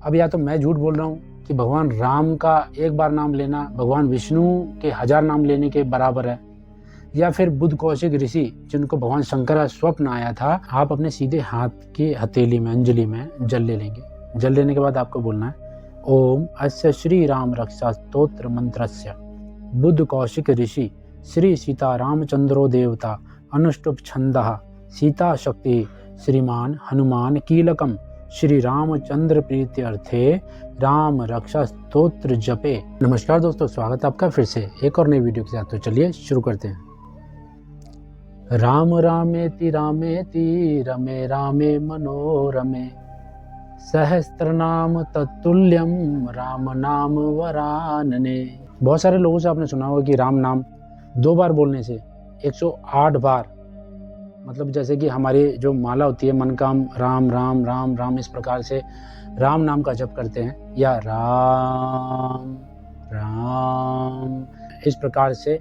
अब या तो मैं झूठ बोल रहा हूँ कि भगवान राम का एक बार नाम लेना भगवान विष्णु के 1000 नाम लेने के बराबर है, या फिर बुद्ध कौशिक ऋषि जिनको भगवान शंकर का स्वप्न आया था, आप अपने सीधे हाथ की हथेली में अंजलि में जल ले लेंगे। जल लेने के बाद आपको बोलना है ओम अस्य श्री राम रक्षा स्तोत्र मंत्रस्य बुद्ध कौशिक ऋषि श्री सीता रामचंद्रो देवता अनुष्टुप छंदः सीता शक्ति श्रीमान हनुमान कीलकम श्री रामचंद्र प्रीति अर्थे राम रक्षा स्तोत्र जपे। नमस्कार दोस्तों, स्वागत है आपका फिर से एक और नई वीडियो के साथ। तो चलिए शुरू करते हैं। राम रामेति रामेति रमे रामे मनोरमे सहस्त्रनाम तत्तुल्यम राम नाम वरानने। बहुत सारे लोगों से आपने सुना होगा कि राम नाम 2 बार बोलने से 108 बार, मतलब जैसे कि हमारी जो माला होती है मन काम राम राम राम राम, इस प्रकार से राम नाम का जप करते हैं, या राम राम इस प्रकार से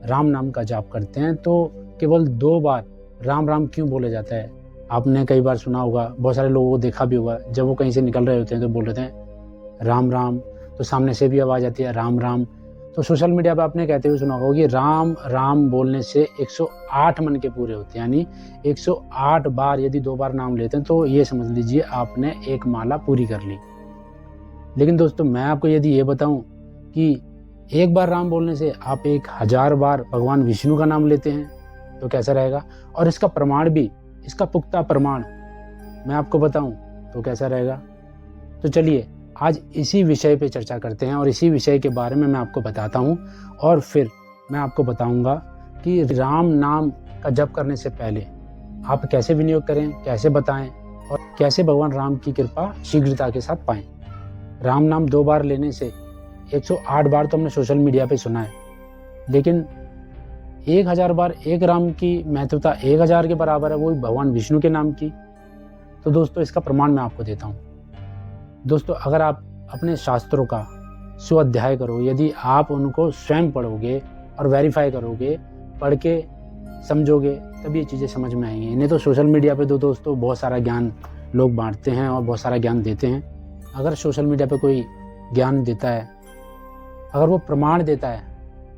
राम नाम का जाप करते हैं, तो केवल 2 बार राम राम क्यों बोला जाता है? आपने कई बार सुना होगा, बहुत सारे लोगों को देखा भी होगा, जब वो कहीं से निकल रहे होते हैं तो बोल रहे हैं राम राम, तो सामने से भी आवाज़ आती है राम राम। तो सोशल मीडिया पे आपने कहते हुए सुना होगा कि राम राम बोलने से 108 मन के पूरे होते हैं, यानी 108 बार यदि 2 बार नाम लेते हैं तो ये समझ लीजिए आपने एक माला पूरी कर ली। लेकिन दोस्तों, मैं आपको यदि ये बताऊं कि एक बार राम बोलने से आप 1000 बार भगवान विष्णु का नाम लेते हैं तो कैसा रहेगा? और इसका प्रमाण भी, इसका पुख्ता प्रमाण मैं आपको बताऊं तो कैसा रहेगा? तो चलिए आज इसी विषय पे चर्चा करते हैं और इसी विषय के बारे में मैं आपको बताता हूं, और फिर मैं आपको बताऊंगा कि राम नाम का जप करने से पहले आप कैसे विनियोग करें, कैसे बताएं और कैसे भगवान राम की कृपा शीघ्रता के साथ पाएं। राम नाम 2 बार लेने से 108 बार तो हमने सोशल मीडिया पे सुना है, लेकिन 1000 बार एक राम की महत्वता 1000 के बराबर है, वो भी भगवान विष्णु के नाम की। तो दोस्तों, इसका प्रमाण मैं आपको देता हूँ। दोस्तों, अगर आप अपने शास्त्रों का स्वाध्याय करो, यदि आप उनको स्वयं पढ़ोगे और वेरीफाई करोगे, पढ़ के समझोगे, तब ये चीज़ें समझ में आएंगी। इन्हें तो सोशल मीडिया पे दोस्तों बहुत सारा ज्ञान लोग बांटते हैं और बहुत सारा ज्ञान देते हैं। अगर सोशल मीडिया पे कोई ज्ञान देता है, अगर वो प्रमाण देता है,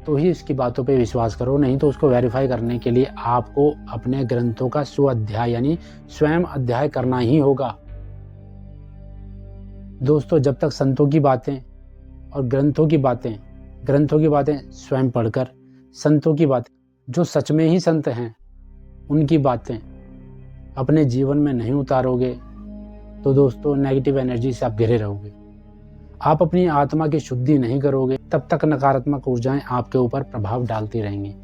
तो ही इसकी बातों पे विश्वास करो, नहीं तो उसको वेरीफाई करने के लिए आपको अपने ग्रंथों का स्वाध्याय यानी स्वयं अध्याय करना ही होगा। दोस्तों, जब तक संतों की बातें और ग्रंथों की बातें स्वयं पढ़कर, संतों की बातें जो सच में ही संत हैं उनकी बातें अपने जीवन में नहीं उतारोगे तो दोस्तों नेगेटिव एनर्जी से आप घिरे रहोगे। आप अपनी आत्मा की शुद्धि नहीं करोगे, तब तक नकारात्मक ऊर्जाएं आपके ऊपर प्रभाव डालती रहेंगी।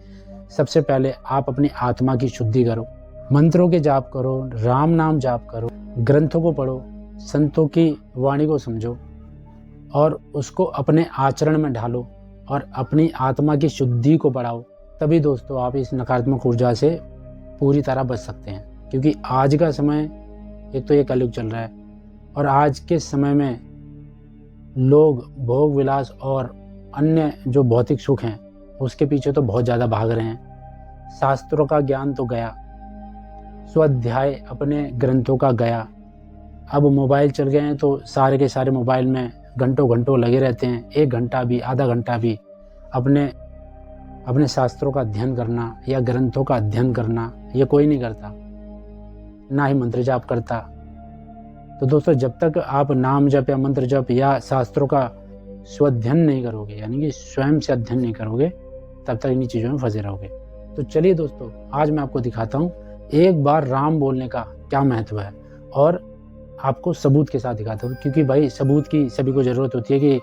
सबसे पहले आप अपनी आत्मा की शुद्धि करो, मंत्रों के जाप करो, राम नाम जाप करो, ग्रंथों को पढ़ो, संतों की वाणी को समझो और उसको अपने आचरण में ढालो और अपनी आत्मा की शुद्धि को बढ़ाओ। तभी दोस्तों आप इस नकारात्मक ऊर्जा से पूरी तरह बच सकते हैं, क्योंकि आज का समय, एक तो ये कलयुग चल रहा है और आज के समय में लोग भोग विलास और अन्य जो भौतिक सुख हैं उसके पीछे तो बहुत ज़्यादा भाग रहे हैं। शास्त्रों का ज्ञान तो गया, स्वाध्याय अपने ग्रंथों का गया, अब मोबाइल चल गए हैं तो सारे के सारे मोबाइल में घंटों घंटों लगे रहते हैं। 1 घंटा भी, आधा घंटा भी अपने शास्त्रों का अध्ययन करना या ग्रंथों का अध्ययन करना ये कोई नहीं करता, ना ही मंत्र जाप करता। तो दोस्तों, जब तक आप नाम जप या मंत्र जप या शास्त्रों का स्वाध्ययन नहीं करोगे, यानी कि स्वयं से अध्ययन नहीं करोगे, तब तक इन्हीं चीज़ों में फंसे रहोगे। तो चलिए दोस्तों, आज मैं आपको दिखाता हूँ एक बार राम बोलने का क्या महत्व है, और आपको सबूत के साथ दिखाता हूँ, क्योंकि भाई सबूत की सभी को ज़रूरत होती है कि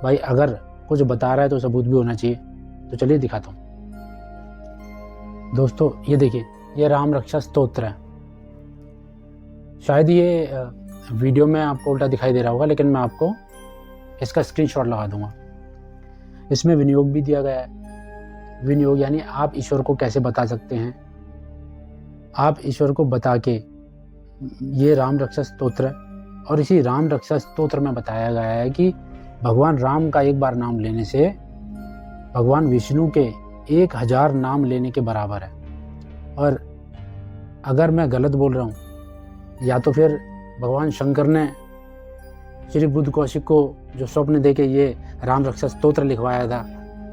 भाई अगर कुछ बता रहा है तो सबूत भी होना चाहिए। तो चलिए दिखाता हूँ। दोस्तों, ये देखिए, ये राम रक्षा स्तोत्र है। शायद ये वीडियो में आपको उल्टा दिखाई दे रहा होगा, लेकिन मैं आपको इसका स्क्रीनशॉट लगा दूंगा। इसमें विनियोग भी दिया गया है। विनियोग यानी आप ईश्वर को कैसे बता सकते हैं। आप ईश्वर को बता के, ये राम रक्षा स्तोत्र है, और इसी राम रक्षा स्तोत्र में बताया गया है कि भगवान राम का एक बार नाम लेने से भगवान विष्णु के 1000 नाम लेने के बराबर है। और अगर मैं गलत बोल रहा हूँ, या तो फिर भगवान शंकर ने श्री बुद्ध कौशिक को जो स्वप्न देके ये राम रक्षा स्तोत्र लिखवाया था,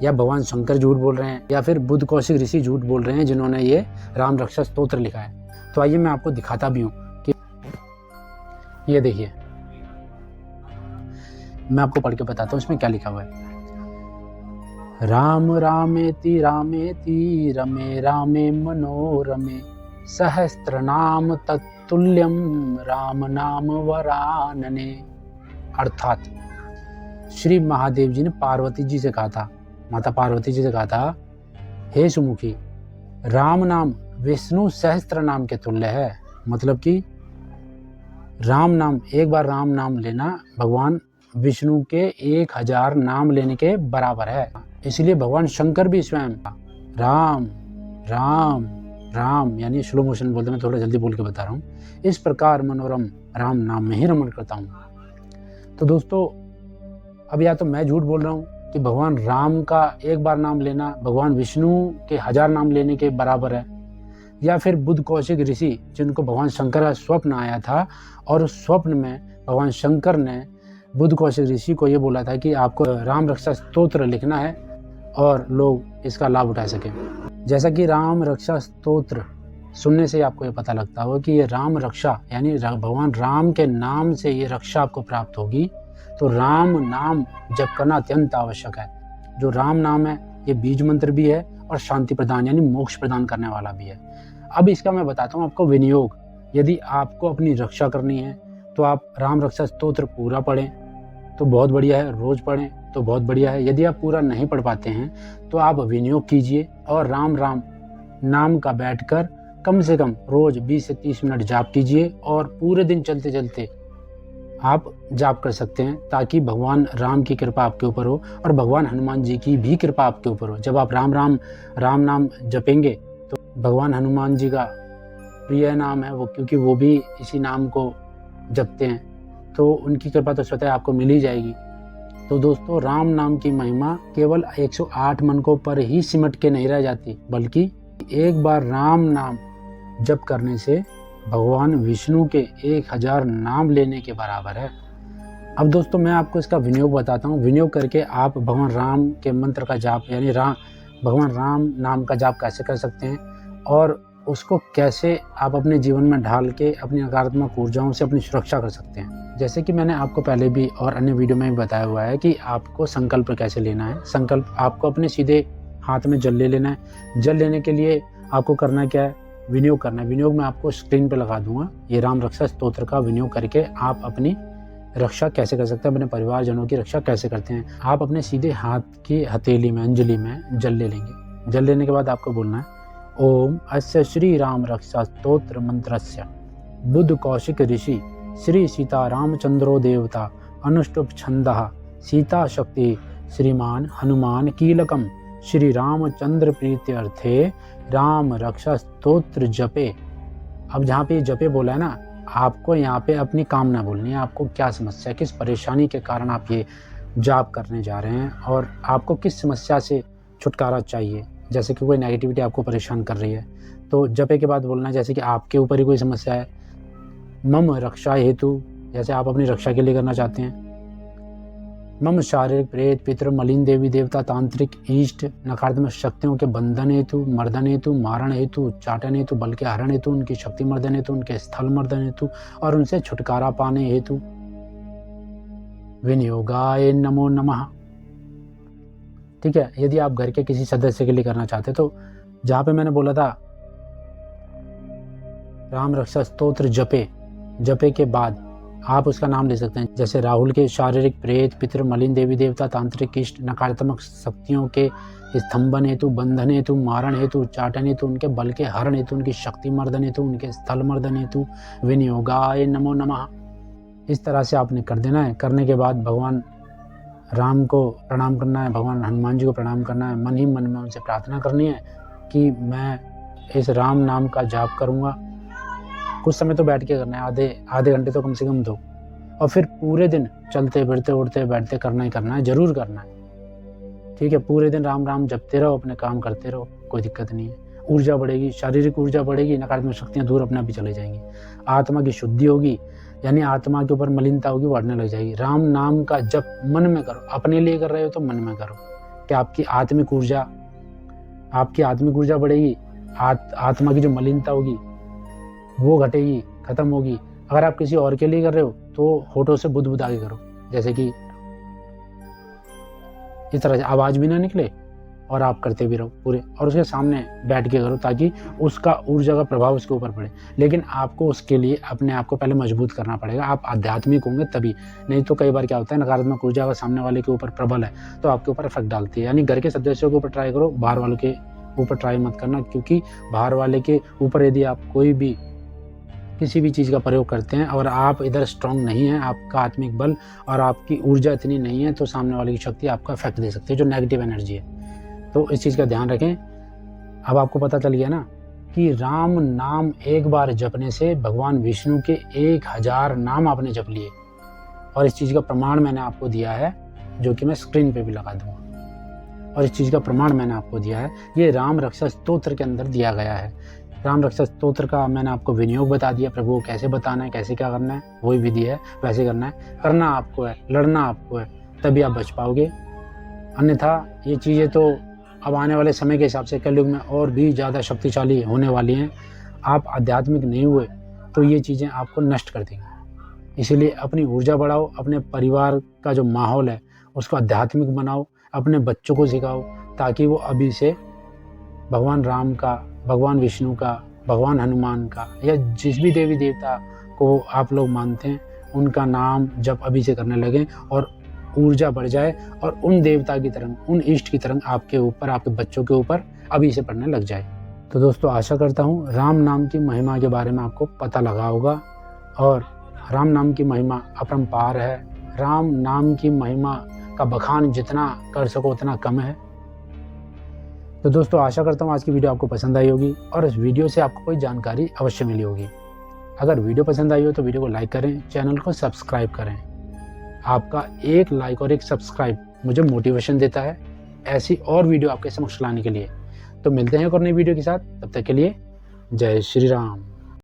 या भगवान शंकर झूठ बोल रहे हैं, या फिर बुद्ध कौशिक ऋषि झूठ बोल रहे हैं जिन्होंने ये राम रक्षा स्तोत्र लिखा है। तो आइए मैं आपको दिखाता भी हूँ कि ये देखिए, मैं आपको पढ़ के बताता हूँ इसमें क्या लिखा हुआ है। राम रामेति रामेति रमे रामे मनोरमे सहस्त्र नाम तत्तुल्यम राम नाम वरानने। अर्थात श्री महादेव जी ने पार्वती जी से कहा था, माता पार्वती जी से कहा था, हे सुमुखी, राम नाम विष्णु सहस्त्र नाम के तुल्य है। मतलब कि राम नाम, एक बार राम नाम लेना भगवान विष्णु के 1000 नाम लेने के बराबर है। इसलिए भगवान शंकर भी स्वयं राम राम राम, यानी स्लो मोशन बोलते, मैं थोड़ा जल्दी बोल के बता रहा हूँ, इस प्रकार मनोरम राम नाम में ही रमण करता हूँ। तो दोस्तों, अब या तो मैं झूठ बोल रहा हूँ कि भगवान राम का एक बार नाम लेना भगवान विष्णु के 1000 नाम लेने के बराबर है, या फिर बुद्ध कौशिक ऋषि जिनको भगवान शंकर का स्वप्न आया था और उस स्वप्न में भगवान शंकर ने बुद्ध कौशिक ऋषि को ये बोला था कि आपको राम रक्षा स्तोत्र लिखना है और लोग इसका लाभ उठा सकें। जैसा कि राम रक्षा स्तोत्र सुनने से आपको ये पता लगता होगा कि ये राम रक्षा यानी भगवान राम के नाम से ये रक्षा आपको प्राप्त होगी। तो राम नाम जप करना अत्यंत आवश्यक है। जो राम नाम है ये बीज मंत्र भी है और शांति प्रदान यानी मोक्ष प्रदान करने वाला भी है। अब इसका मैं बताता हूँ आपको विनियोग। यदि आपको अपनी रक्षा करनी है तो आप राम रक्षा स्तोत्र पूरा पढ़ें तो बहुत बढ़िया है, रोज पढ़ें तो बहुत बढ़िया है। यदि आप पूरा नहीं पढ़ पाते हैं तो आप विनियोग कीजिए और राम राम नाम का बैठकर कम से कम रोज 20 से 30 मिनट जाप कीजिए और पूरे दिन चलते चलते आप जाप कर सकते हैं, ताकि भगवान राम की कृपा आपके ऊपर हो और भगवान हनुमान जी की भी कृपा आपके ऊपर हो। जब आप राम नाम जपेंगे तो भगवान हनुमान जी का प्रिय नाम है वो, क्योंकि वो भी इसी नाम को जपते हैं, तो उनकी कृपा तो स्वतः आपको मिल ही जाएगी। तो दोस्तों, राम नाम की महिमा केवल 108 मनकों पर ही सिमट के नहीं रह जाती, बल्कि एक बार राम नाम जप करने से भगवान विष्णु के 1000 नाम लेने के बराबर है। अब दोस्तों, मैं आपको इसका विनियोग बताता हूँ। विनियोग करके आप भगवान राम के मंत्र का जाप यानी भगवान राम नाम का जाप कैसे कर सकते हैं और उसको कैसे आप अपने जीवन में ढाल के अपनी नकारात्मक ऊर्जाओं से अपनी सुरक्षा कर सकते हैं। जैसे कि मैंने आपको पहले भी और अन्य वीडियो में भी बताया हुआ है कि आपको संकल्प कैसे लेना है। संकल्प आपको अपने सीधे हाथ में जल ले लेना है। जल लेने के लिए आपको करना क्या है, विनियोग करना है। विनियोग मैं आपको स्क्रीन पे लगा दूंगा। ये राम रक्षा स्तोत्र का विनियोग करके आप अपनी रक्षा कैसे कर सकते हैं, अपने परिवारजनों की रक्षा कैसे करते हैं। आप अपने सीधे हाथ की हथेली में, अंजलि में जल ले लेंगे। जल लेने के बाद आपको बोलना है, ओम अस्य श्री राम रक्षा स्तोत्र मंत्रस्य बुद्ध कौशिक ऋषि श्री सीता रामचंद्रो देवता अनुष्टुप छंदः सीता शक्ति श्रीमान हनुमान कीलकम श्री रामचंद्र प्रीत्यर्थे राम रक्षा स्तोत्र जपे। अब जहाँ पे जपे बोला है ना, आपको यहाँ पे अपनी कामना बोलनी है। आपको क्या समस्या, किस परेशानी के कारण आप ये जाप करने जा रहे हैं और आपको किस समस्या से छुटकारा चाहिए। जैसे कि कोई नेगेटिविटी आपको परेशान कर रही है तो जपे के बाद बोलना है, जैसे कि आपके ऊपर ही कोई समस्या है, मम रक्षा हेतु, जैसे आप अपनी रक्षा के लिए करना चाहते हैं, मम शारीरिक प्रेत पितृ मलिन देवी देवता तांत्रिक इष्ट नकारात्मक शक्तियों के बंधन हेतु, मर्दन हेतु, मारण हेतु, उच्चाटन हेतु, बल के हरण हेतु, उनकी शक्ति मर्दन हेतु, उनके स्थल मर्दन हेतु और उनसे छुटकारा पाने हेतु विनियोगाय नमो नमः। ठीक है। यदि आप घर के किसी सदस्य के लिए करना चाहते तो जहाँ पे मैंने बोला था राम रक्षा स्तोत्र जपे के बाद आप उसका नाम ले सकते हैं। जैसे राहुल के शारीरिक प्रेत पितृ मलिन देवी देवता तांत्रिक इष्ट नकारात्मक शक्तियों के स्तंभन हेतु, बंधन हेतु, मारण हेतु, उच्चाटन हेतु, उनके बल के हरण हेतु, उनकी शक्ति मर्दन हेतु, उनके स्थल मर्दन हेतु विनियोगाय नमो नमः। इस तरह से आपने कर देना है। करने के बाद भगवान राम को प्रणाम करना है, भगवान हनुमान जी को प्रणाम करना है। मन ही मन में उनसे प्रार्थना करनी है कि मैं इस राम नाम का जाप करूँगा। कुछ समय तो बैठ के करना है, आधे घंटे तो कम से कम दो, और फिर पूरे दिन चलते फिरते उठते बैठते करना ही करना है, जरूर करना है। ठीक है। पूरे दिन राम राम जपते रहो, अपने काम करते रहो, कोई दिक्कत नहीं है। ऊर्जा बढ़ेगी, शारीरिक ऊर्जा बढ़ेगी, नकारात्मक शक्तियाँ दूर अपने आप ही चले जाएंगी, आत्मा की शुद्धि होगी, यानी आत्मा के ऊपर मलिनता होगी वो हटने लग जाएगी। राम नाम का जप मन में करो, अपने लिए कर रहे हो तो मन में करो कि आपकी आत्मिक ऊर्जा बढ़ेगी, आत्मा की जो मलिनता होगी वो घटेगी, खत्म होगी। अगर आप किसी और के लिए कर रहे हो तो होठों से बुदबुदा के करो, जैसे कि इस तरह से आवाज़ भी ना निकले और आप करते भी रहो पूरे, और उसके सामने बैठ के करो ताकि उसका ऊर्जा का प्रभाव उसके ऊपर पड़े। लेकिन आपको उसके लिए अपने आप को पहले मजबूत करना पड़ेगा। आप आध्यात्मिक होंगे तभी, नहीं तो कई बार क्या होता है नकारात्मक ऊर्जा अगर सामने वाले के ऊपर प्रबल है तो आपके ऊपर इफेक्ट डालती है। यानी घर के सदस्यों के ऊपर ट्राई करो, बाहर वालों के ऊपर ट्राई मत करना, क्योंकि बाहर वाले के ऊपर यदि आप कोई भी किसी भी चीज़ का प्रयोग करते हैं और आप इधर स्ट्रांग नहीं है, आपका आत्मिक बल और आपकी ऊर्जा इतनी नहीं है, तो सामने वाले की शक्ति आपको इफेक्ट दे सकती है, जो नेगेटिव एनर्जी है। तो इस चीज़ का ध्यान रखें। अब आपको पता चल गया ना कि राम नाम एक बार जपने से भगवान विष्णु के 1000 नाम आपने जप लिए, और इस चीज़ का प्रमाण मैंने आपको दिया है, जो कि मैं स्क्रीन पे भी लगा दूंगा। और इस चीज़ का प्रमाण मैंने आपको दिया है, ये राम रक्षा स्तोत्र के अंदर दिया गया है। राम रक्षा स्तोत्र का मैंने आपको विनियोग बता दिया, प्रभु को कैसे बताना है, कैसे क्या करना है, वही विधि है, वैसे करना है। करना आपको है, लड़ना आपको है, तभी आप बच पाओगे। अन्यथा ये चीज़ें तो अब आने वाले समय के हिसाब से कलयुग में और भी ज़्यादा शक्तिशाली होने वाली हैं। आप आध्यात्मिक नहीं हुए तो ये चीज़ें आपको नष्ट कर देंगी। इसीलिए अपनी ऊर्जा बढ़ाओ, अपने परिवार का जो माहौल है उसको आध्यात्मिक बनाओ, अपने बच्चों को सिखाओ, ताकि वो अभी से भगवान राम का, भगवान विष्णु का, भगवान हनुमान का, या जिस भी देवी देवता को आप लोग मानते हैं उनका नाम जब अभी से करने लगें, और ऊर्जा बढ़ जाए और उन देवता की तरंग, उन इष्ट की तरंग आपके ऊपर, आपके बच्चों के ऊपर अभी से पड़ने लग जाए। तो दोस्तों आशा करता हूँ राम नाम की महिमा के बारे में आपको पता लगा होगा, और राम नाम की महिमा अपरंपार है। राम नाम की महिमा का बखान जितना कर सको उतना कम है। तो दोस्तों आशा करता हूँ आज की वीडियो आपको पसंद आई होगी, और इस वीडियो से आपको कोई जानकारी अवश्य मिली होगी। अगर वीडियो पसंद आई हो तो वीडियो को लाइक करें, चैनल को सब्सक्राइब करें। आपका एक लाइक और एक सब्सक्राइब मुझे मोटिवेशन देता है ऐसी और वीडियो आपके समक्ष लाने के लिए। तो मिलते हैं एक और नई वीडियो के साथ, तब तक के लिए जय श्री राम।